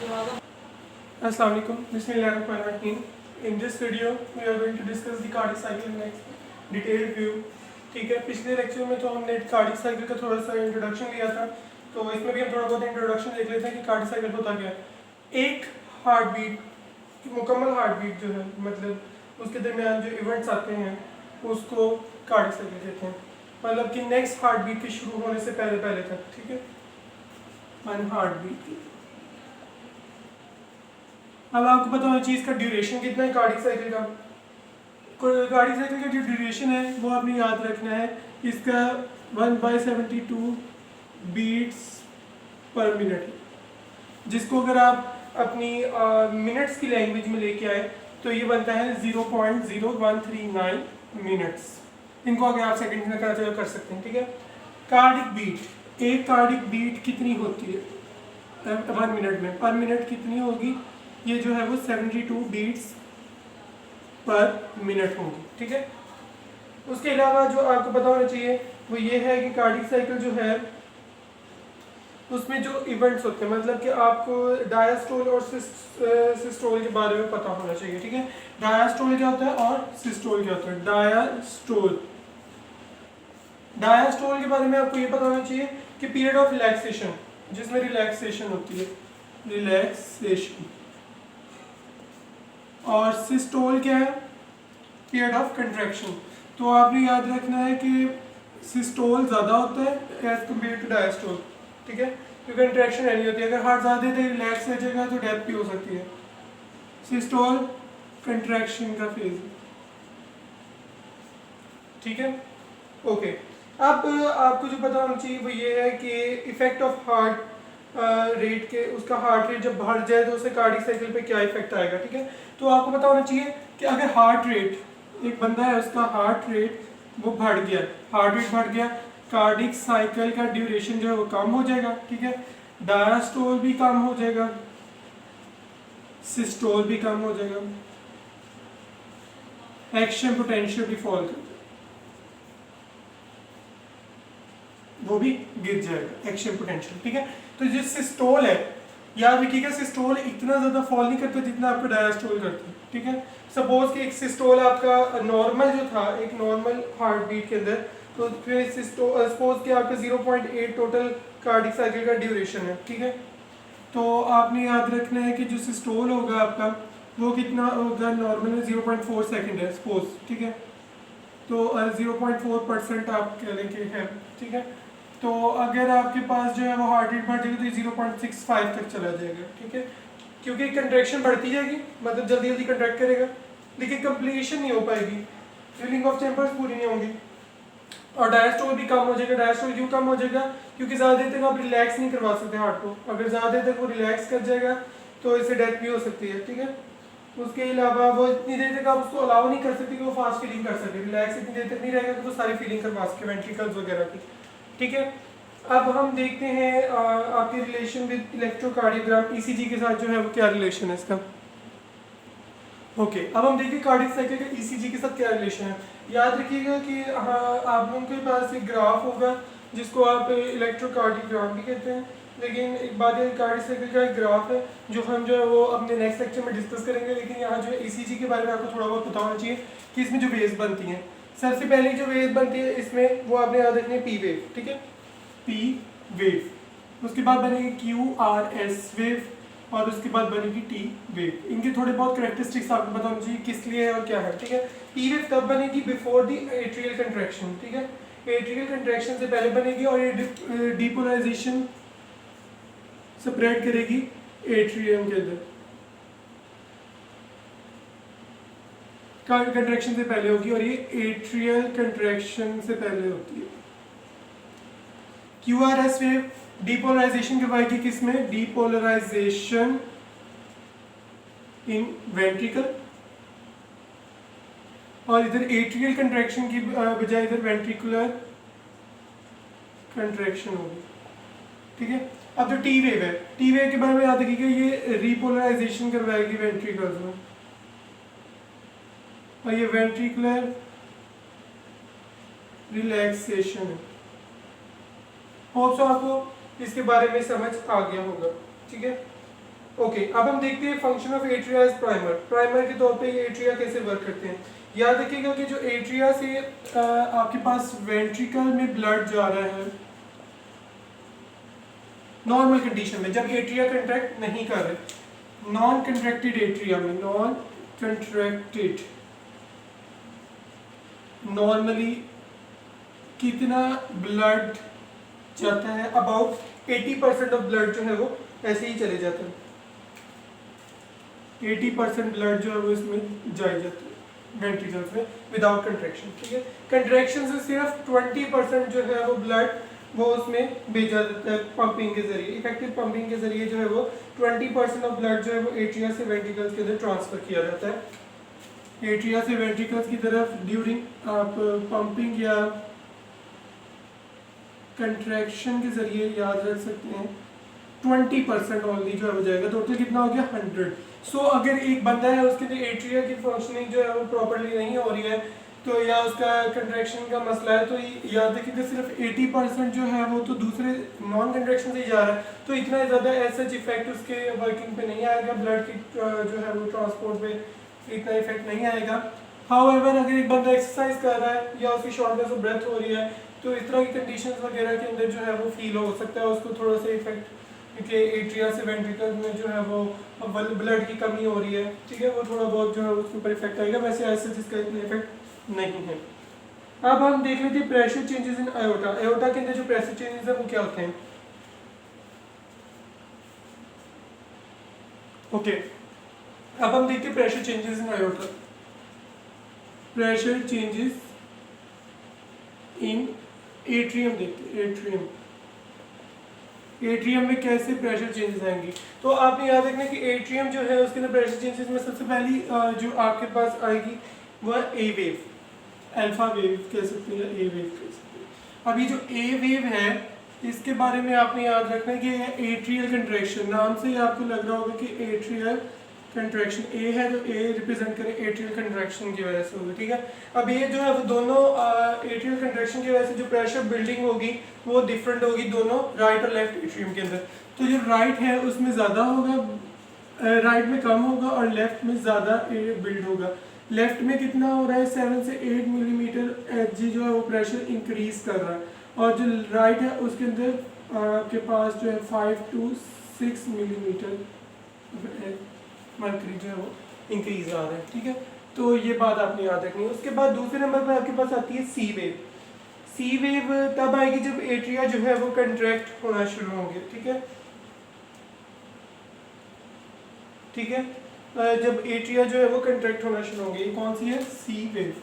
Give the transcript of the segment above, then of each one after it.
Assalamu alaikum. Bismillahirrahmanirrahim. In this video, we are going to discuss the cardiac cycle in a detailed view. ठीक है, पिछले lecture में तो हमने cardiac cycle का थोड़ा सा इंट्रोडक्शन लिया था, तो इसमें भी हम थोड़ा बहुत इंट्रोडक्शन देख लेते हैं कि कार्डियक साइकिल होता क्या है। एक हार्ट बीट, मुकम्मल हार्ट बीट जो है, मतलब उसके दरमियान जो इवेंट्स आते हैं उसको कार्डियक साइकिल कहते हैं। मतलब कि नेक्स्ट हार्ट बीट के शुरू होने से पहले पहले तक, ठीक है, वन हार्ट बीट की। अब आपको पता होना चाहिए इसका ड्यूरेशन कितना है कार्डियक साइकिल का। कार्डियक साइकिल का जो ड्यूरेशन है वो आपने याद रखना है, इसका 1/72 बीट्स पर मिनट, जिसको अगर आप अपनी मिनट्स की लैंग्वेज में लेके आए तो ये बनता है 0.0139 मिनट्स। इनको अगर आप सेकंड में करना चाहे कर सकते हैं, ठीक है। कार्डियक बीट, एक कार्डियक बीट कितनी होती है 1 मिनट में, पर मिनट कितनी होगी, ये जो है वो 72 बीट्स पर मिनट होंगी, ठीक है। उसके अलावा जो आपको पता होना चाहिए वो ये है कि कार्डियक साइकिल जो है उसमें जो इवेंट्स होते हैं, मतलब कि आपको डायस्टोल और सिस्टोल के बारे में पता होना चाहिए, ठीक है। डायस्टोल क्या होता है और सिस्टोल क्या होता है। डायस्टोल के बारे में आपको ये पता होना चाहिए कि पीरियड ऑफ रिलैक्सेशन, जिसमें रिलैक्सेशन होती है, रिलैक्सेशन। और सिस्टोल क्या है, पीरियड ऑफ कंट्रैक्शन। तो आपने याद रखना है कि सिस्टोल ज़्यादा होता है एज कम्पेयर टू डायस्टोल, ठीक है, क्योंकि कंट्रैक्शन नहीं होती है। अगर हार्ट ज़्यादा देर रिलैक्स हो जाएगा तो डेथ भी हो सकती है। सिस्टोल कंट्रैक्शन का फेज, ठीक है, ओके। अब आपको जो पता होना चाहिए वो ये है कि इफेक्ट ऑफ हार्ट रेट के, उसका हार्ट रेट जब बढ़ जाए तो उससे कार्डियक साइकिल पे क्या इफेक्ट आएगा, ठीक है। तो आपको पता होना चाहिए कि अगर हार्ट रेट, एक बंदा है उसका हार्ट रेट वो बढ़ गया, हार्ट रेट बढ़ गया, कार्डियक साइकिल का ड्यूरेशन जो है वो कम हो जाएगा, ठीक है। डायस्टोल भी कम हो जाएगा, सिस्टोल भी कम हो जाएगा, एक्शन पोटेंशियल भी फॉल कर, वो भी गिर जाएगा, एक्शन पोटेंशियल, ठीक है। तो जो सिस्टोल है, याद रखिएगा सिस्टोल इतना ज़्यादा फॉल नहीं करता जितना आपका डायस्टोल करता है, ठीक है। सपोज कि एक सिस्टोल आपका नॉर्मल जो था, एक नॉर्मल हार्ट बीट के अंदर, तो फिर सपोज कि आपका 0.8 टोटल कार्डियक साइकिल का ड्यूरेशन है, ठीक है। तो आपने याद रखना है कि जो सिस्टोल होगा आपका वो कितना होगा, नॉर्मल में 0.4 सेकेंड है सपोज, ठीक है। तो 0.4% आप कह लें कि है, ठीक है। तो अगर आपके पास जो है वो हार्ट रेट बढ़ जाएगी तो 0.65 तक चला जाएगा, ठीक है, क्योंकि कंट्रैक्शन बढ़ती जाएगी, मतलब जल्दी जल्दी कंट्रैक्ट करेगा, लेकिन कंप्लीशन नहीं हो पाएगी, फिलिंग ऑफ चैम्बर्स पूरी नहीं होंगी, और डायस्टोल भी कम हो जाएगा। डायस्टोल क्यों कम हो जाएगा, क्योंकि ज़्यादा देर तक आप रिलैक्स नहीं करवा सकते हार्ट को। अगर ज़्यादा देर तक वो रिलैक्स कर जाएगा तो इससे डेथ भी हो सकती है, ठीक है। उसके अलावा वो इतनी देर तक आप उसको अलाउ नहीं कर सकते कि वो फास्ट फीलिंग कर सके, रिलैक्स इतनी देर तक नहीं रहेगा कि वो सारी फीलिंग करवा सके, वेंट्रिकल्स वगैरह की, ठीक है। अब हम देखते हैं आपकी रिलेशन विद इलेक्ट्रोकार्डियोग्राम, ईसीजी के साथ जो है वो क्या रिलेशन है इसका। ओके, अब हम देखिए कार्डियक साइकिल का ईसीजी के साथ क्या रिलेशन है। याद रखिएगा कि हाँ, आप लोगों के पास एक ग्राफ होगा जिसको आप इलेक्ट्रोकार्डियोग्राम भी कहते हैं, लेकिन एक बात है कार्डियक साइकिल का एक ग्राफ है जो हम जो है वो अपने नेक्स्ट लेक्चर में डिस्कस करेंगे। लेकिन यहाँ जो है ईसीजी के बारे में आपको थोड़ा बहुत पता होना चाहिए कि इसमें जो वेव्स बनती हैं, सबसे पहले जो वेव बनती है इसमें वो आपने याद रखनी है पी वेव, ठीक है, पी वेव। उसके बाद बनेगी क्यू आर एस वेव, और उसके बाद बनेगी टी वेव। इनके थोड़े बहुत कैरेक्टरिस्टिक्स आपको पता होना चाहिए किस लिए है और क्या है, ठीक है। पी वेव तब बनेगी बिफोर द एट्रियल कंट्रैक्शन, ठीक है, एट्रियल कंट्रैक्शन से पहले बनेगी, और ये डिपोलराइजेशन सेपरेट करेगी एट्रियम के अंदर, कंट्रैक्शन से पहले होगी, और ये एट्रियल कंट्रैक्शन से पहले होती है। Q R S wave depolarisation करवाएगी किसमें, डिपोलराइजेशन इन वेंट्रिकल, और इधर एट्रियल कंट्रैक्शन की बजाय इधर वेंट्रिकुलर कंट्रैक्शन होगी, ठीक है। अब जो टी वेव है, टी वेव के बारे में याद रखिएगा, ये रिपोलराइजेशन करवाएगी वेंट्रिकल्स में, और ये वेंट्रिकुलर रिलैक्सेशन है। होप सो आपको इसके बारे में समझ आ गया होगा, ठीक है। ओके, अब हम देखते हैं function of atria as primer. Primer के तौर पे ये एट्रिया कैसे वर्क करते हैं। याद रखिएगा कि जो एट्रिया से आपके पास वेंट्रिकल में ब्लड जा रहा है नॉर्मल कंडीशन में, जब एट्रिया कंट्रैक्ट नहीं कर रहे, नॉन कंट्रैक्टेड एट्रिया में, नॉन कंट्रैक्टेड नॉर्मली कितना ब्लड जाता है, अबाउट 80% ऑफ ब्लड जो है वो ऐसे ही चले जाते हैं, 80% ब्लड जो है वो इसमें जाए जाते हैं वेंट्रिकल्स में विदाउट कंट्रैक्शन। ठीक है, कंट्रैक्शन से सिर्फ 20% जो है वो ब्लड वो उसमें भेजा जाता है पंपिंग के जरिए, इफेक्टिव पंपिंग के जरिए जो है वो 20% ऑफ ब्लड जो है वो एट्रिया से वेंट्रिकल्स के अंदर ट्रांसफर किया जाता है। एट्रिया से वेंट्रिकल्स की तरफ ड्यूरिंग आप पंपिंग या कंट्रैक्शन के जरिए याद रख सकते हैं 20% ओनली जो है हो जाएगा। टोटल कितना हो गया 100। सो अगर एक बंदा है उसके लिए एट्रिया की फंक्शनिंग जो है वो प्रॉपर्ली नहीं हो रही है तो या उसका कंट्रैक्शन का मसला है तो याद रखिए कि सिर्फ 80% जो है वो तो दूसरे नॉन कंट्रैक्शन से ही जा रहा है, तो इतना ज़्यादा ऐसा इफेक्ट उसके वर्किंग पे नहीं आएगा, ब्लड की जो है वो ट्रांसपोर्ट पे इतना इफेक्ट नहीं आएगा। हाउएवर अगर एक बंदा एक्सरसाइज कर रहा है या उसकी शॉर्टनेस ऑफ ब्रेथ हो रही है तो इस तरह की कंडीशंस वगैरह के अंदर जो है वो फील हो सकता है उसको थोड़ा सा इफेक्ट, क्योंकि एट्रिया से वेंट्रिकल में जो है वो ब्लड की कमी हो रही है। ठीक है, वो थोड़ा बहुत जो है उसके ऊपर इफेक्ट आएगा, वैसे ऐसे जिसका इतना इफेक्ट नहीं है। अब हम देख लेते हैं pressure changes in iota. Iota के अंदर जो प्रेशर चेंजेस है वो क्या होते हैं। ओके, अब हम देखते हैं pressure changes in iota. Pressure changes in atrium देखते हैं। एट्रियम, एट्रियम में कैसे प्रेशर चेंजेस आएंगे, तो आपने याद रखना कि एट्रियम जो है उसके अंदर प्रेशर चेंजेस में सबसे पहली जो आपके पास आएगी वो है ए वेव, अल्फा वेव कह सकते हैं, ए वेव कह सकते हैं। अभी जो ए वेव है इसके बारे में आपने याद रखना है कि एट्रियल कंट्रैक्शन, नाम से ही आपको लग रहा होगा कि एट्रियल कंट्रैक्शन, ए है तो ए रिप्रेजेंट करे एट्रियल कंट्रैक्शन की वजह से होगी। ठीक है, अब ये जो है वो दोनों एट्रियल कंट्रैक्शन की वजह से जो प्रेशर बिल्डिंग होगी वो डिफरेंट होगी दोनों राइट और लेफ्ट एट्रियम के अंदर। तो जो राइट है उसमें ज़्यादा होगा, राइट में कम होगा और लेफ्ट में ज़्यादा बिल्ड होगा। लेफ्ट में कितना हो रहा है 7 से 8 मिलीमीटर एच जी जो है वो प्रेशर इंक्रीज कर रहा है, और जो राइट है उसके अंदर आपके पास जो है 5 to 6 मिलीमीटर मर्करी जो है वो इंक्रीज आ रहा है। ठीक है, तो ये बात आपने याद रखनी है। उसके बाद दूसरे नंबर पर आपके पास आती है सी वेव। सी वेव तब आएगी जब एट्रिया जो है वो कंट्रैक्ट होना शुरू होंगे। ठीक है, ठीक है, जब एट्रिया जो है वो कंट्रैक्ट होना शुरू होंगे। ये कौन सी है, सी वेव।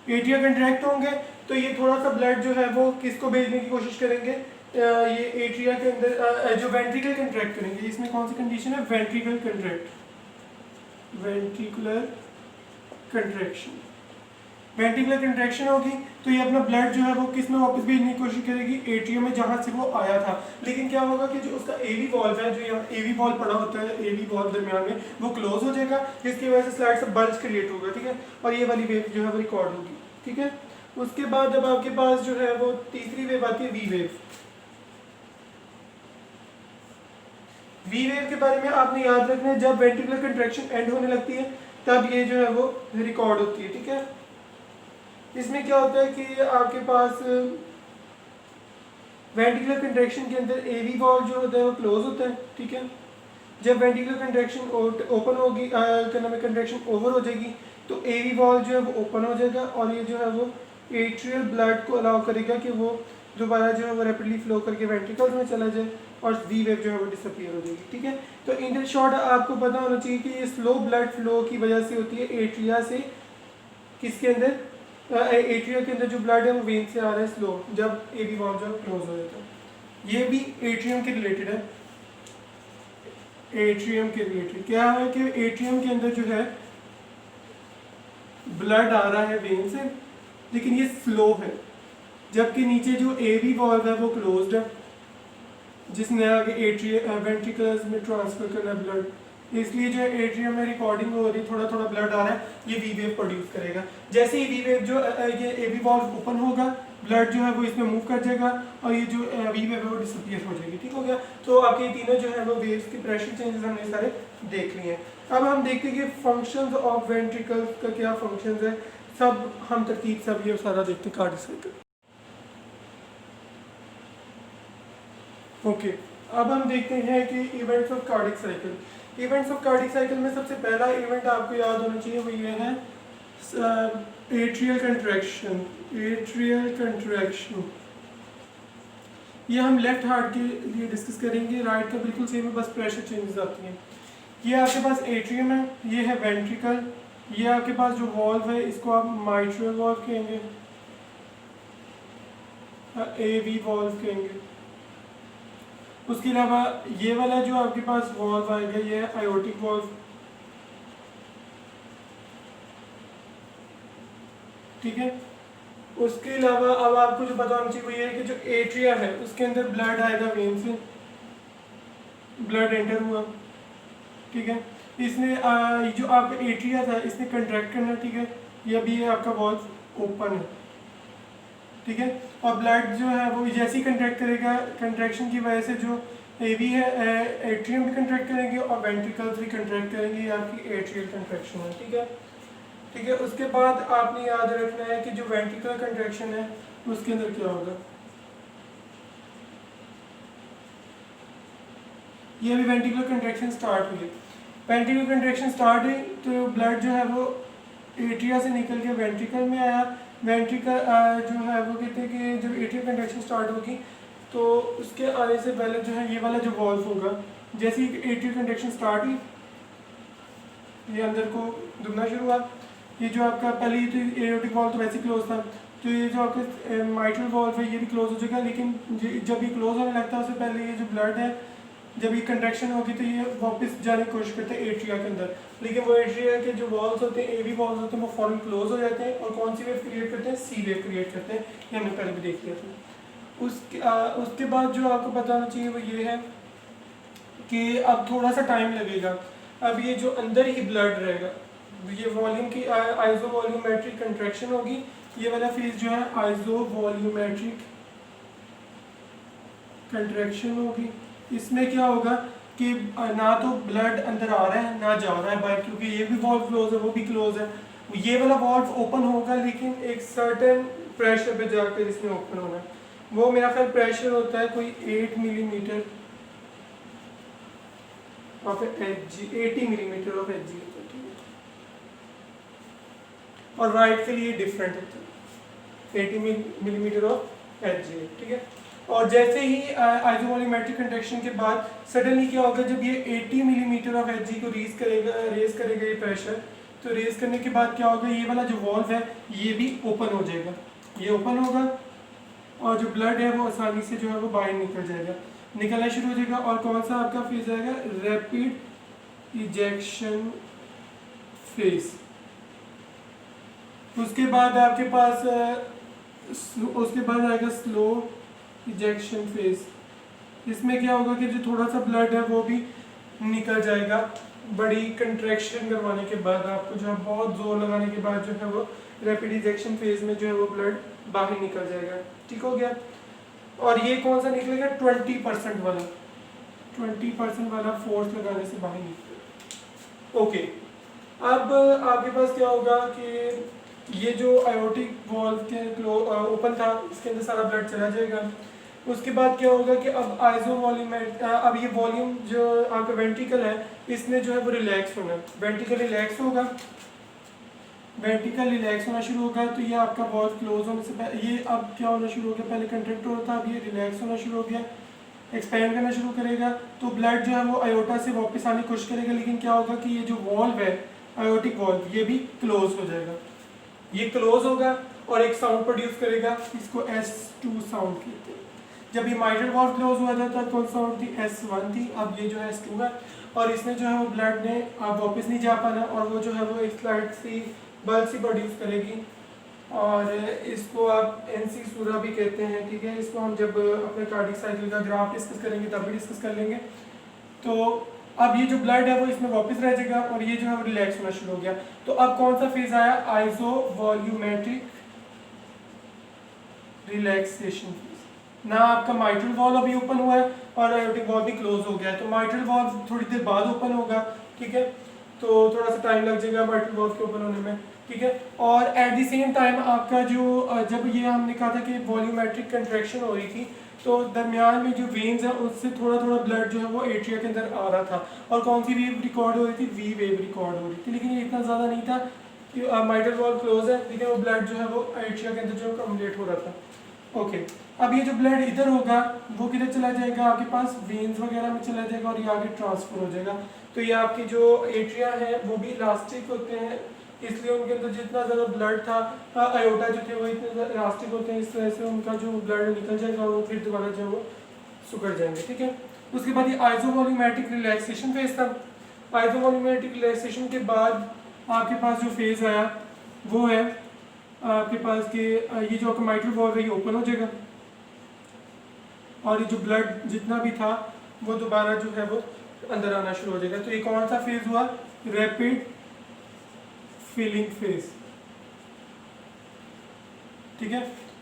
एट्रिया कंट्रैक्ट होंगे तो ये थोड़ा सा ब्लड जो है वो किसको भेजने की कोशिश करेंगे, ये एट्रिया के अंदर जो वेंट्रिकल कंट्रैक्ट करेंगे। इसमें कौन सी कंडीशन है, ventricle contract, ventricular contraction. Ventricular contraction होगी तो ये अपना ब्लड जो है वो किस में वापस भेजने की कोशिश करेगी, एट्रियम में जहाँ से वो आया था। लेकिन क्या होगा कि जो उसका एवी वॉल्व है, जो यहाँ एवी वॉल्व पड़ा होता है, एवी वॉल्व दरमियान में वो क्लोज हो जाएगा, जिसकी वजह से स्लाइड से बल्ज क्रिएट होगा। ठीक है, और ये वाली वेव जो है वो रिकॉर्ड होगी। ठीक है, उसके बाद जब आपके पास जो है वो तीसरी वेव आती है वी वेव। वी वेव के बारे में आपने याद रखना है जब वेंट्रिकुलर कंट्रैक्शन एंड होने लगती है तब ये जो है वो रिकॉर्ड होती है। ठीक है, इसमें क्या होता है कि आपके पास वेंट्रिकुलर कंट्रैक्शन के अंदर एवी वॉल्व जो होता है वो क्लोज होता है। ठीक है, जब वेंट्रिकुलर कंट्रैक्शन ओपन होगी, कंट्रैक्शन ओवर हो जाएगी तो एवी वॉल्व जो है वो ओपन हो जाएगा और ये जो है वो एट्रियल ब्लड को अलाउ करेगा कि वो दोबारा जो है वो रैपिडली फ्लो करके वेंट्रिकल्स में चला जाए और वी वेव जो है वो डिसअपीयर हो जाएगी। ठीक है, तो इन शॉर्ट आपको पता होना चाहिए कि ये स्लो ब्लड फ्लो की वजह से होती है एट्रिया से, किसके अंदर, एट्रिया के अंदर जो ब्लड है वो वेन से आ रहा है स्लो, जब एवी वॉल्व जो क्लोज हो जाता है। ये भी एट्रियम के रिलेटेड है। एट्रियम के रिलेटेड क्या है कि एट्रियम के अंदर जो है ब्लड आ रहा है वेन से लेकिन ये स्लो है, जबकि नीचे जो एवी वॉल्व है वो क्लोज्ड है जिसने आगे एट्रियम वेंट्रिकल्स में ट्रांसफर करना है ब्लड, इसलिए जो एट्रियम में रिकॉर्डिंग हो रही है, थोड़ा थोड़ा ब्लड आ रहा है, ये वी वेव प्रोड्यूस करेगा। जैसे ही वी वेव जो ये एवी वॉल्व ओपन होगा ब्लड जो है वो इसमें मूव कर जाएगा और ये जो वेव है वो डिसअपियर हो जाएगी। ठीक हो गया। तो आपके तीनों जो है वो वेव्स के प्रेशर चेंजेस हमने सारे देख लिए हैं। अब हम देखते हैं कि फंक्शंस ऑफ वेंट्रिकल का क्या फंक्शंस है, सब हम तरतीब से अब ये सारा देखते हैं कार्डियक साइकिल। ओके, अब हम देखते हैं कि events of cardiac cycle. Events of cardiac cycle में सबसे पहला इवेंट आपको याद होना चाहिए, वो ये है एट्रियल कंट्रैक्शन। एट्रियल कंट्रैक्शन ये हम लेफ्ट हार्ट के लिए डिस्कस करेंगे, राइट का बिल्कुल सेम है, बस प्रेशर चेंजेस आती हैं। ये आपके पास एट्रियम है, ये है वेंट्रिकल, ये आपके पास जो वॉल्व है इसको आप माइट्रल वॉल्व कहेंगे, एवी वॉल्व कहेंगे। उसके अलावा ये वाला जो आपके पास वॉल्व आएगा ये है आयोटिक वॉल्व। ठीक है। उसके अलावा अब आपको जो पता होना चाहिए वो ये है कि जो एट्रिया है उसके अंदर ब्लड आएगा, वेन से ब्लड एंटर हुआ। ठीक है। इसने जो आपका एट्रिया था इसने कंट्रैक्ट करना। ठीक है। ये अभी ये आपका वॉल्व ओपन है। ठीक है। और ब्लड जो है वो जैसे ही कंट्रैक्ट करेगा, कंट्रैक्शन की वजह से जो एवी है एट्रियम भी कंट्रैक्ट करेंगे और वेंट्रिकल्स भी कंट्रैक्ट करेंगे, ये आपकी एट्रियल कंट्रैक्शन है। ठीक है। ठीक है। उसके बाद आपने याद रखना है कि जो वेंट्रिकुलर कंट्रैक्शन है उसके अंदर क्या होगा। ये अभी वेंट्रिकुलर कंट्रैक्शन स्टार्ट हुई है। वेंट्रिकुलर कंट्रैक्शन स्टार्ट हुई तो ब्लड जो है वो एट्रिया से निकल के वेंट्रिकल में आया। वेंट्रिकल जो है वो कहते हैं कि जब एट्रियल कंट्रैक्शन स्टार्ट होगी तो उसके आने से पहले जो है ये वाला जो वॉल्व होगा, जैसे ही एट्रियल कंट्रैक्शन स्टार्ट हुई ये अंदर को दुखना शुरू हुआ। ये जो आपका पहले ये तो एओर्टिक वॉल्व तो वैसे क्लोज था, तो ये जो आपका माइट्रल वॉल्व है ये भी क्लोज हो जाएगा, लेकिन जब ये क्लोज होने लगता है उससे पहले ये जो ब्लड है जब ये कंट्रैक्शन होगी तो ये वापस जाने की कोशिश करते हैं एट्रिया के अंदर, लेकिन वो एट्रिया के जो वॉल्स होते हैं, एवी वॉल्स होते हैं, वो फॉरन क्लोज हो जाते हैं और कौन सी वेव क्रिएट करते हैं, सी वेव क्रिएट करते हैं। ये हमने पहले भी देख लिया था। उसके बाद जो आपको पता होना चाहिए वो ये है कि अब थोड़ा सा टाइम लगेगा। अब ये जो अंदर ही ब्लड रहेगा, ये वॉल्यूम की आइजो वॉल्यूमेट्रिक कंट्रैक्शन होगी। ये वाला फेज जो है आइजो वॉल्यूमेट्रिक कंट्रैक्शन होगी। इसमें क्या होगा कि ना तो ब्लड अंदर आ रहा है ना जा रहा है बाहर, क्योंकि ये भी वॉल्व क्लोज है वो भी क्लोज है। ये वाला वॉल्व ओपन होगा लेकिन एक सर्टेन प्रेशर पे जाकर इसमें ओपन होना है। वो मेरा ख्याल प्रेशर होता है कोई 8 millimetre of H G, 80 millimetre of H G होता है। ठीक है। और राइट के लिए डिफरेंट होता है 80 मिलीमीटर ऑफ एच जी। ठीक है। और जैसे ही आइसोवॉल्यूमेट्रिक कंट्रैक्शन के बाद सडनली क्या होगा, जब ये 80 मिलीमीटर ऑफ एच जी को रेज करेगा ये प्रेशर, तो रेज करने के बाद क्या होगा, ये वाला जो वॉल्व है ये भी ओपन हो जाएगा, ये ओपन होगा और जो ब्लड है वो आसानी से जो है वो बाहर निकल जाएगा, निकलना शुरू हो जाएगा। और कौन सा आपका फेज आएगा, रैपिड इजेक्शन फेज। उसके बाद आपके पास उसके बाद आएगा स्लो इजेक्शन फेज। इसमें क्या होगा कि जो थोड़ा सा ब्लड है वो भी निकल जाएगा, बड़ी कंट्रैक्शन करवाने के बाद, आपको जो है बहुत जोर लगाने के बाद जो है वो रैपिड इजेक्शन फेज में जो है वो ब्लड बाहर निकल जाएगा। ठीक हो गया। और ये कौन सा निकलेगा, 20% वाला, 20% वाला फोर्स लगाने से बाहर निकलेगा। ओके। अब आपके पास क्या होगा कि ये जो आयोटिक वॉल्व के ओपन था इसके अंदर सारा ब्लड चला जाएगा। उसके बाद क्या होगा कि अब आइजो वॉल्यूमेट अब ये वॉल्यूम जो आपका वेंट्रिकल है इसमें जो है वो रिलैक्स होना है, वेंट्रिकल रिलैक्स होगा, वेंट्रिकल रिलैक्स होना शुरू होगा। तो ये आपका वॉल्व क्लोज होने से पहले ये अब क्या होना शुरू हो गया, पहले कंट्रैक्ट हो रहा था, अब ये रिलैक्स होना शुरू हो गया, एक्सपैंड करना शुरू करेगा। तो ब्लड जो है वो आयोटा से वापस आने की कोशिश करेगा, लेकिन क्या होगा कि ये जो वॉल्व है आयोटिक वॉल्व ये भी क्लोज हो जाएगा, ये क्लोज होगा और एक साउंड प्रोड्यूस करेगा, इसको S2 साउंड कहते हैं। जब ये माइट्रल वॉल्व क्लोज हुआ था तब कौन साउंड थी, S1 थी, अब ये जो है S2 है। और इसमें जो है वो ब्लड ने अब वापस नहीं जा पाना और वो जो है वो एक स्लाइड सी बल्ब सी प्रोड्यूस करेगी और इसको आप NC सूरा भी कहते हैं। ठीक है। इसको हम जब अपने कार्डियक साइकिल का ग्राफ डिस्कस करेंगे तब भी डिस्कस कर लेंगे। तो अब ये जो ब्लड है वो इसमें वापस रह जाएगा और ये जो है वो रिलैक्स होना शुरू हो गया। तो अब कौन सा फेज आया, आइसो वॉल्यूमेट्रिक रिलैक्सेशन फेज। ना आपका माइट्रल वॉल्व अभी ओपन हुआ है और आयोटिक वॉल्व भी क्लोज हो गया है, तो माइट्रल वॉल्व थोड़ी देर बाद ओपन होगा, ठीक है, तो थोड़ा सा टाइम लग जाएगा माइट्रल वॉल्व के ओपन होने में, ठीक है। और एट द सेम टाइम आपका जो जब ये हमने कहा था कि वॉल्यूमेट्रिक कंट्रैक्शन हो रही थी, तो दरमियान में जो वेन्स है उससे थोड़ा थोड़ा ब्लड जो है वो एट्रिया के अंदर आ रहा था, और कौन सी वेव रिकॉर्ड हो रही थी, वी वेव रिकॉर्ड हो रही थी, लेकिन ये इतना ज़्यादा नहीं था कि माइट्रल वॉल्व क्लोज है, लेकिन वो ब्लड जो है वो एट्रिया के अंदर जो कम्युलेट हो रहा था। ओके, अब ये जो ब्लड इधर होगा वो किधर चला जाएगा, आपके पास वेन्स वगैरह में चला जाएगा और ये आगे ट्रांसफर हो जाएगा। तो ये आपकी जो एट्रिया है वो भी इलास्टिक होते हैं, इसलिए उनके अंदर जितना ज़्यादा ब्लड था, आयोटा जो थे वो इतने इलास्टिक होते हैं, इस तरह से उनका जो ब्लड निकल जाएगा वो फिर दोबारा जो वो सुकड़ जाएंगे, ठीक है। उसके बाद ये आइसोवॉल्यूमेट्रिक रिलैक्सेशन फेज था। आइसोवॉल्यूमेट्रिक रिलैक्सेशन के बाद आपके पास जो फेज आया वो है आपके पास कि ये जो आपका माइट्रल वॉल्व है ये ओपन हो जाएगा और ये जो ब्लड जितना भी था वो दोबारा जो है वो अंदर आना शुरू हो जाएगा। तो ये कौन सा फेज हुआ, रैपिड फिलिंग फेज, ठीक है,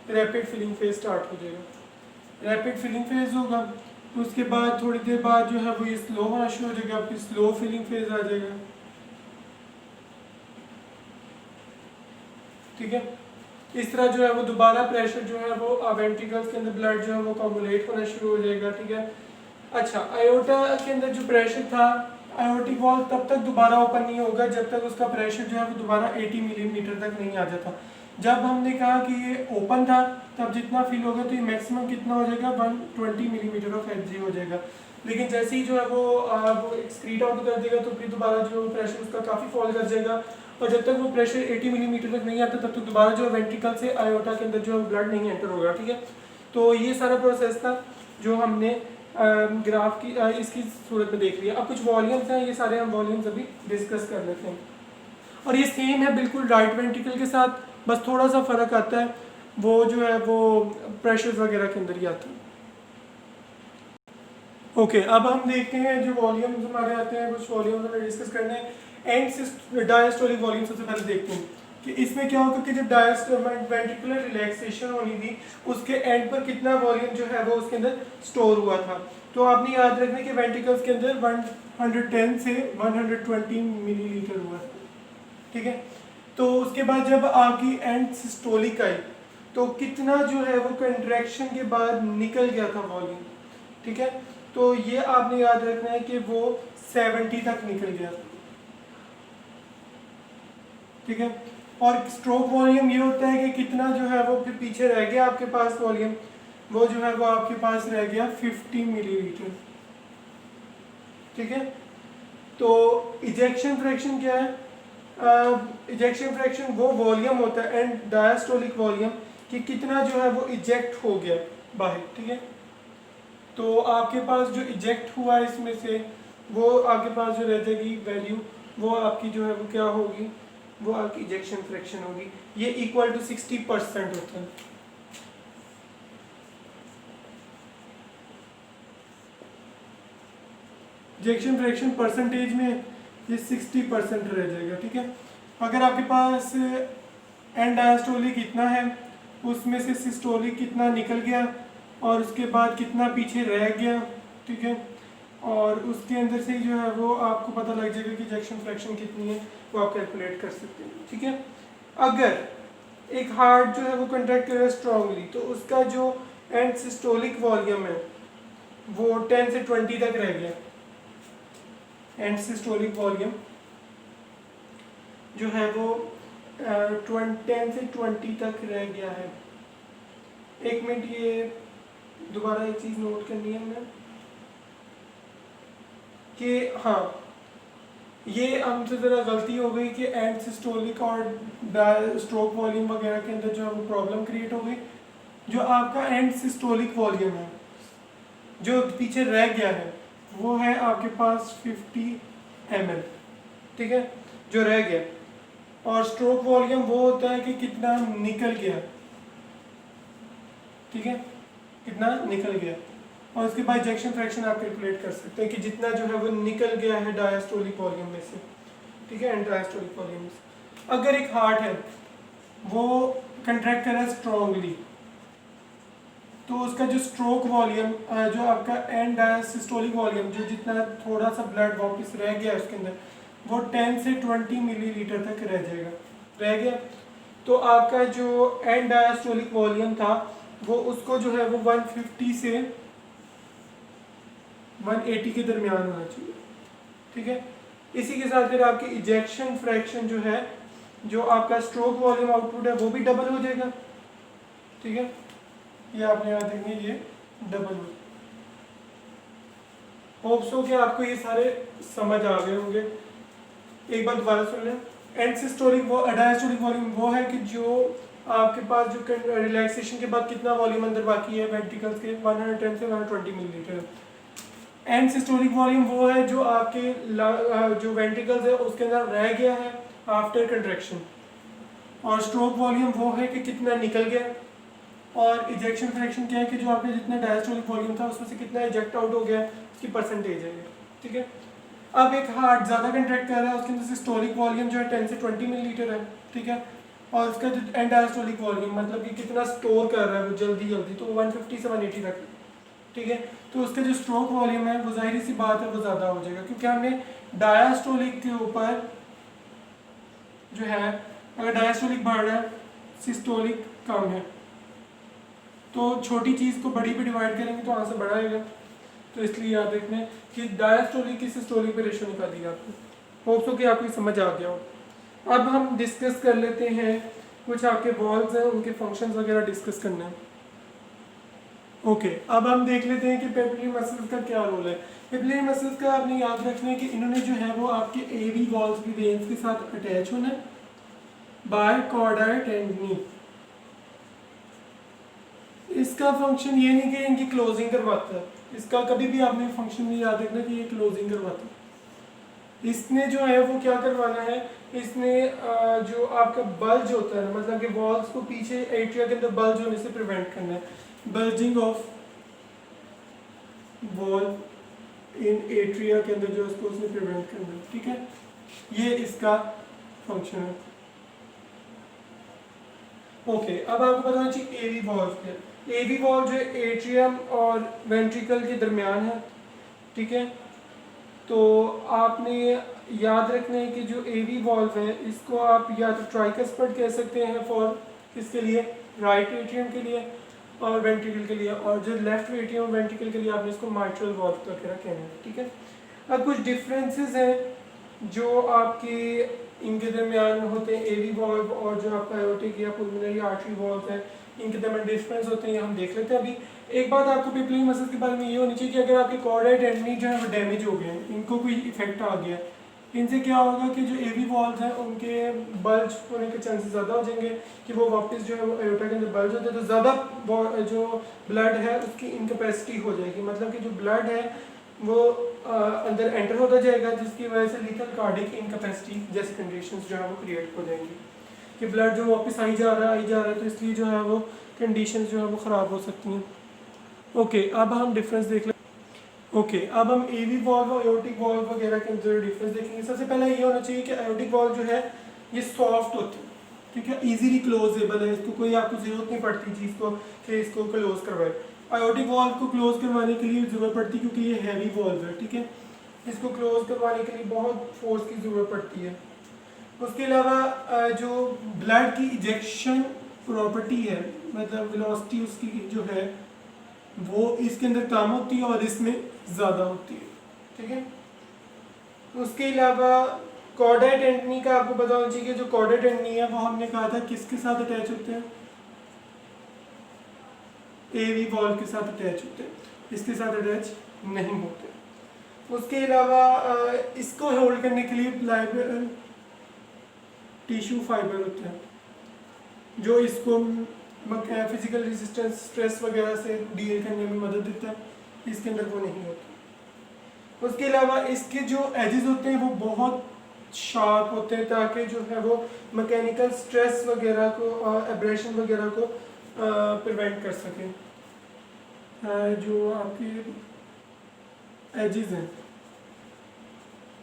रैपिड फिलिंग फेज स्टार्ट हो जाएगा। रैपिड फिलिंग फेज होगा तो उसके बाद थोड़ी देर बाद जो है वो ये स्लो होना शुरू हो जाएगा, आपकी स्लो फिलिंग फेज आ जाएगा, ठीक है। इस तरह जो है वो दोबारा प्रेशर जो है वो वेंट्रिकल्स के अंदर ब्लड जो है वो कम्युलेट होना शुरू हो जाएगा, ठीक है। अच्छा, आयोटा के अंदर जो प्रेशर था, आयोटिक वॉल्व तब तक दोबारा ओपन नहीं होगा जब तक उसका प्रेशर जो है वो दोबारा 80 मिलीमीटर तक नहीं आ जाता। जब हमने कहा कि ये ओपन था तब जितना फील होगा तो ये मैक्सिमम कितना हो जाएगा, 120 मिलीमीटर ऑफ एफ हो जाएगा। लेकिन जैसे ही जो है वो एक्सक्रीट आउट कर देगा तो फिर दोबारा जो प्रेशर उसका काफ़ी फॉल कर जाएगा, और जब तक वो प्रेशर 80 मिलीमीटर तक नहीं आता तब तक दोबारा जो वेंट्रिकल से आयोटा के अंदर जो ब्लड नहीं एंटर होगा, ठीक है। तो ये सारा प्रोसेस था जो हमने ग्राफ की इसकी सूरत में देख लिया। अब कुछ वॉल्यूम्स हैं, ये सारे हम वॉल्यूम्स अभी डिस्कस कर लेते हैं। और ये सेम है बिल्कुल राइट वेंट्रिकल के साथ, बस थोड़ा सा फ़र्क आता है, वो जो है वो प्रेशर वगैरह के अंदर ही आता है। ओके, अब हम देखते हैं जो वॉल्यूम्स हमारे आते हैं, कुछ वॉल्यूम्स हमें डिस्कस करने हैं। एंड डायस्टोलिक वॉल्यूम सबसे पहले देखते हैं कि इसमें क्या होगा कि जब वेंट्रिकुलर रिलैक्सेशन होनी थी उसके एंड पर कितना वॉल्यूम जो है वो उसके अंदर स्टोर हुआ था। तो आपने याद रखना कि वेंट्रिकल्स के अंदर 110 से 120 मिलीलीटर हुआ था, ठीक है। तो उसके बाद जब आपकी एंड सिस्टोलिक आई तो कितना जो है वो कंट्रैक्शन के बाद निकल गया था वॉल्यूम, ठीक है। तो ये आपने याद रखना है कि वो 70 तक निकल गया, ठीक है। और स्ट्रोक वॉल्यूम ये होता है कि कितना जो है वो फिर पीछे रह गया आपके पास वॉल्यूम, वो जो है वो आपके पास रह गया 50 मिलीलीटर, ठीक है। तो इजेक्शन फ्रैक्शन क्या है, इजेक्शन फ्रैक्शन वो वॉल्यूम होता है एंड डायस्टोलिक वॉल्यूम कि कितना जो है वो इजेक्ट हो गया बाहर, ठीक है। तो आपके पास जो इजेक्ट हुआ इसमें से वो आपके पास जो रह जाएगी वैल्यू, वो आपकी जो है वो क्या होगी, वो आपकी इजेक्शन फ्रैक्शन होगी। ये इक्वल टू 60% होता है। इजेक्शन फ्रैक्शन परसेंटेज में ये 60% रह जाएगा, ठीक है। अगर आपके पास एंड डायस्टोलिक इतना है, उसमें से सिस्टोलिक कितना निकल गया और उसके बाद कितना पीछे रह गया, ठीक है, और उसके अंदर से जो है वो आपको पता लग जाएगा कि इजेक्शन फ्रैक्शन कितनी है, वो आप कैलकुलेट कर सकते हैं, ठीक है। अगर एक हार्ट जो है वो कंट्रैक्ट कर रहा है स्ट्रांगली तो उसका जो एंड सिस्टोलिक वॉल्यूम है वो 10 से 20 तक रह गया, एंड सिस्टोलिक वॉल्यूम जो है वो 10 से 20 तक रह गया है। एक मिनट, ये दोबारा एक चीज़ नोट करनी है हमने कि हाँ, ये हमसे ज़रा गलती हो गई कि एंड सिस्टोलिक और स्ट्रोक वॉल्यूम वगैरह के अंदर जो है वो प्रॉब्लम क्रिएट हो गई। जो आपका एंड सिस्टोलिक वॉल्यूम है जो पीछे रह गया है वो है आपके पास 50 ml, ठीक है, जो रह गया। और स्ट्रोक वॉल्यूम वो होता है कि कितना निकल गया, ठीक है, कितना निकल गया। और उसके बाद इजेक्शन फ्रैक्शन आप कैलकुलेट कर सकते हैं कि जितना जो है वो निकल गया है डायस्टोलिक वॉल्यूम में से, ठीक है, एंड डायस्टोलिक वॉल्यूम में से। अगर एक हार्ट है वो कंट्रैक्ट कर रहा है स्ट्रांगली, तो उसका जो स्ट्रोक वॉल्यूम, जो आपका एंड डायसिस्टोलिक वॉल्यूम, जो जितना थोड़ा सा ब्लड वापस रह गया उसके अंदर, वो 10 से 20 मिलीलीटर तक रह जाएगा, रह गया। तो आपका जो एंड डायस्टोलिक वॉल्यूम था वो उसको जो है वो 150 से 180 के दरमियान होना चाहिए, ठीक है। इसी के साथ फिर आपकी इजेक्शन फ्रैक्शन जो है, जो आपका स्ट्रोक वॉल्यूम आउटपुट है वो भी डबल हो जाएगा, ठीक है। ये आपने याद रखेंगे, ये डबल हो। होप्स हो कि आपको ये सारे समझ आ गए होंगे। एक बार दोबारा सुन लें। एंड सिस्टोलिक वो डायस्टोलिक वॉल्यूम वो है कि जो आपके पास जो रिलैक्सेशन के बाद कितना वॉल्यूम अंदर बाकी है वेंट्रिकल्स के, 110 से 120 मिलीलीटर। एंड सिस्टोलिक वॉल्यूम वो है जो आपके जो वेंट्रिकल्स है उसके अंदर रह गया है आफ्टर कंट्रैक्शन। और स्ट्रोक वॉल्यूम वो है कि कितना निकल गया। और इजेक्शन फ्रैक्शन क्या है कि जो आपका जितना डायस्टोलिक वॉल्यूम था उसमें से कितना इजेक्ट आउट हो गया, उसकी परसेंटेज है, ठीक है। अब एक हार्ट ज़्यादा कंट्रैक्ट कर रहा है, उसके अंदर सिस्टोलिक वॉल्यूम जो है 10 से 20 मिलीलीटर है, ठीक है। और उसका जो एंड डायस्टोलिक वॉल्यूम मतलब कि कितना स्टोर कर रहा है वो जल्दी तो 150 से 180 तक, ठीक है। तो उसका जो स्ट्रोक वॉल्यूम है वो जाहिर सी बात है वो ज़्यादा हो जाएगा, क्योंकि हमने डायस्टोलिक के ऊपर जो है, अगर डायस्टोलिक बढ़ रहा है सिस्टोलिक कम है, तो छोटी चीज़ को बड़ी पे डिवाइड करेंगे तो आंसर बड़ा आएगा। तो इसलिए याद रखना है कि डायस्टोलिक की सिस्टोलिक पे रेशो निकाली आपको। होप्स हो कि आपको समझ आ गया हो। अब हम डिस्कस कर लेते हैं कुछ आपके वॉल्व्स हैं, उनके फंक्शंस वगैरह डिस्कस करना है। ओके, अब हम देख लेते हैं कि पेपिलरी मसल्स का क्या रोल है। पेपिलरी मसल्स का आपने याद रखना है कि इन्होंने जो है वो आपके एवी वॉल्व्स की वेन्स के साथ अटैच होना है बाय कॉर्डाई टेंडनी। इसका फंक्शन ये नहीं कि इनकी क्लोजिंग करवाता है, इसका कभी भी आपने फंक्शन नहीं याद रखना कि ये क्लोजिंग करवाता है। इसने जो है वो क्या करवाना है, इसने जो आपका बल्ज होता है, मतलब कि वॉल्स को पीछे एट्रिया के अंदर बल्ज होने से प्रिवेंट करना है, bulging of wall in atria के अंदर जो उसको उसने प्रिवेंट करना है, ठीक है। ये इसका फंक्शन है। ओके, अब आपको पता होना चाहिए एवी वॉल्व क्या है। एवी वॉल्व जो है एट्रियम और वेंट्रिकल के दरमियान है, ठीक है। तो आपने याद रखना है कि जो एवी वॉल्व है इसको आप या तो ट्राइकस्पर्ड कह सकते हैं फॉर किसके लिए, राइट एट्रियम के लिए और वेंट्रिकल के लिए, और जो लेफ्ट एट्रियम और वेंट्रिकल के लिए आपने इसको माइट्रल वॉल्व वगैरह कहना है, ठीक है। अब कुछ डिफरेंसेस हैं जो आपके इनके दरमियान होते हैं, एवी वॉल्व और जो आपका एओर्टिक या पुल्मोनरी आर्टरी वॉल्व है, इनके दरमियान डिफरेंस होते हैं, हम देख लेते हैं अभी। एक बात आपको पेपिलरी मसल्स के बारे में ये होनी चाहिए कि अगर आपके कॉर्डाई टेंडनी जो है वो डैमेज हो गए हैं, इनको कोई इफेक्ट आ गया, इनसे क्या होगा कि जो एवी वॉल्व हैं उनके बल्ज होने के चांसेस ज़्यादा हो जाएंगे कि वो वापस जो है वो एओर्टा के अंदर बल्ज होते हैं, तो ज़्यादा जो ब्लड है उसकी इनकेपेसिटी हो जाएगी, मतलब कि जो ब्लड है वो अंदर एंटर होता जाएगा, जिसकी वजह से लीथल कार्डिक इनकेपेसिटी जैसी कंडीशंस जो है वो क्रिएट हो जाएंगी कि ब्लड जो वापस आई जा रहा है, तो इसलिए जो है वो कंडीशंस जो है वो ख़राब हो सकती हैं। ओके, अब हम डिफरेंस देख लें। ओके, अब हम एवी वॉल्व और एओर्टिक वॉल्व वगैरह के अंदर डिफरेंस देखेंगे। सबसे पहले ये होना चाहिए कि एओर्टिक वॉल्व जो है ये सॉफ्ट होती है, ठीक है, इजीली क्लोजेबल है, इसको कोई आपको जरूरत नहीं पड़ती चीज़ को कि इसको क्लोज करवाए। एओर्टिक वॉल्व को क्लोज करवाने के लिए ज़रूरत पड़ती है क्योंकि ये हैवी वॉल्व है, ठीक है, इसको क्लोज करवाने के लिए बहुत फोर्स की ज़रूरत पड़ती है। उसके अलावा जो ब्लड की इजेक्शन प्रॉपर्टी है, मतलब वेलोसिटी उसकी जो है वो इसके अंदर कम होती है और इसमें ज़्यादा होती है, ठीक है। उसके अलावा कॉर्डाई टेंडनी का आपको पता होना चाहिए कि जो कॉर्डाई टेंडनी है वो हमने कहा था किसके साथ अटैच होते हैं, एवी वॉल्व के साथ अटैच होते हैं, इसके साथ अटैच नहीं होते। उसके अलावा इसको होल्ड करने के लिए प्लाइबल टिश्यू फाइबर होते हैं जो इसको फिजिकल रेजिस्टेंस स्ट्रेस वगैरह से डील करने में मदद देता है, इसके अंदर वो नहीं होता। उसके अलावा इसके जो एजेस होते हैं वो बहुत शार्प होते हैं ताकि जो है वो मैकेनिकल स्ट्रेस वगैरह को और एब्रेशन वगैरह को प्रिवेंट कर सकें। जो आपके एजेस हैं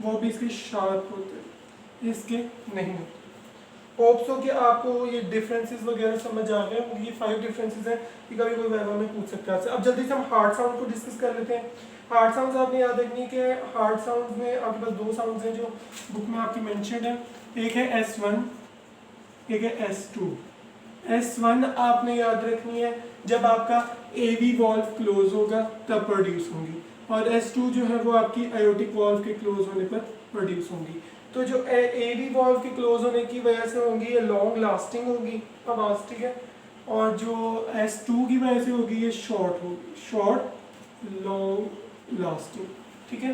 वो भी इसके शार्प होते हैं, इसके नहीं होते। होप्स हो कि आपको ये डिफरेंसेस वगैरह समझ आ गए होंगे। ये 5 डिफरेंसेस हैं कि कभी कोई वाइवा में पूछ सकता है आपसे। अब जल्दी से हम हार्ड साउंड को डिस्कस कर लेते हैं। हार्ड साउंड्स आपने याद रखनी है कि हार्ड साउंड्स में आपके पास 2 साउंड्स हैं जो बुक में आपकी मेंशन्ड है। एक है S1, एक है S2। S1 आपने याद रखनी है जब आपका AV वॉल्व क्लोज होगा तब प्रोड्यूस होंगी, और S2 जो है वो आपकी आयोटिक वॉल्व के क्लोज होने पर प्रोड्यूस होंगी। तो जो AV वॉल्व के क्लोज होने की वजह से होंगी ये लॉन्ग लास्टिंग होगी आवाज़, ठीक है, और जो S2 की वजह से होगी ये शॉर्ट होगी, शॉर्ट लॉन्ग लास्टिंग, ठीक है।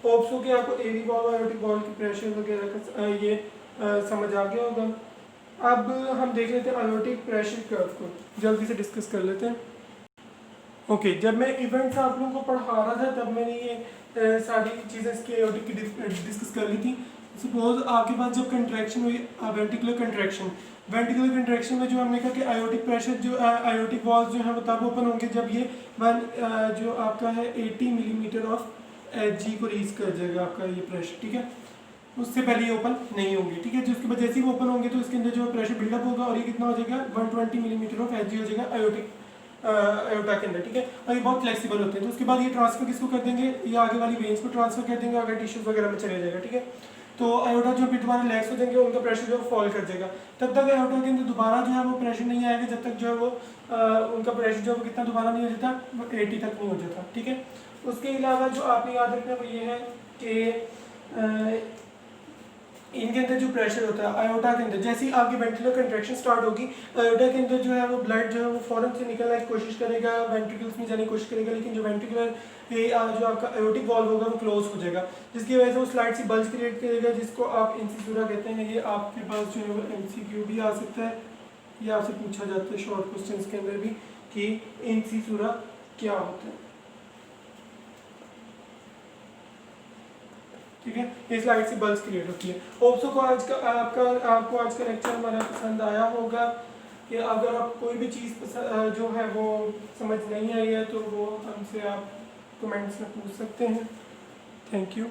होप्स हो कि आपको AV वॉल्व आयोटिक वॉल्व की प्रेशर वगैरह का ये समझ आ गया होगा। अब हम देख लेते हैं आयोटिक प्रेशर कर्व को, जल्दी से डिस्कस कर लेते हैं। ओके, जब मैं इवेंट्स आप लोगों को पढ़ा रहा था तब मैंने ये सारी चीज़ें इसके आयोटिक की डिस्कस कर ली थी। सपोज आपके पास जब कंट्रैक्शन हुई, वेंटिकुलर कंट्रैक्शन, वेंटिकुलर कंट्रैक्शन में जो हमने कहा कि आयोटिक प्रेशर जो आयोटिक वॉल्व जो है वो तब ओपन होंगे जब ये जो आपका है 80 मिलीमीटर ऑफ Hg को रीच कर जाएगा आपका ये प्रेशर, ठीक है। उससे पहले ये ओपन नहीं होंगे, ठीक है। जिसके बाद जैसे ही वो ओपन होंगे तो इसके अंदर जो प्रेशर बिल्डअप होगा और ये कितना हो जाएगा 120 मिलीमीटर ऑफ Hg हो जाएगा आयोटिक आयोटा के अंदर, ठीक है। और ये बहुत फ्लेक्सिबल होते हैं, तो उसके बाद ये ट्रांसफर किसको कर देंगे, ये आगे वाली वेन्स को ट्रांसफर कर देंगे, आगे टिश्यूज वगैरह में चले जाएगा, ठीक है। तो आयोटा जो फिर दोबारा रिलैक्स हो जाएंगे, उनका प्रेशर जो फॉल कर जाएगा। तब तक आयोटा के अंदर दोबारा जो है वो प्रेशर नहीं आएगा जब तक जो है वो उनका प्रेशर जो है वो कितना दोबारा नहीं हो जाता, वो 80 तक नहीं हो जाता, ठीक है। उसके अलावा जो आपने याद रखना है वो ये है कि इनके अंदर जो प्रेशर होता है आयोटा के अंदर, जैसे ही आपकी वेंटिकुलर कंट्रैक्शन स्टार्ट होगी, आयोटा के अंदर जो है वो ब्लड जो है वो फौरन से निकलने की कोशिश करेगा, वेंट्रिकल्स में जाने की कोशिश करेगा, लेकिन जो वेंट्रिकुलर जो आपका आयोटिक वॉल्व होगा वो क्लोज हो जाएगा, जिसकी वजह से वो स्लाइड सी बल्ज क्रिएट करेगा, जिसको आप इंसिसूरा कहते हैं। ये आपके पास जो है वो MCQ भी आ सकता है, ये आपसे पूछा जाता है शॉर्ट क्वेश्चन के अंदर भी कि इंसिसूरा क्या होता है, ठीक है। इस लाइट से बल्ब क्रिएट होती है। होप्सो को आज का आपको आज का लेक्चर हमारा पसंद आया होगा। कि अगर आप कोई भी चीज़ जो है वो समझ नहीं आई है तो वो हमसे आप कमेंट्स में पूछ सकते हैं। Thank you.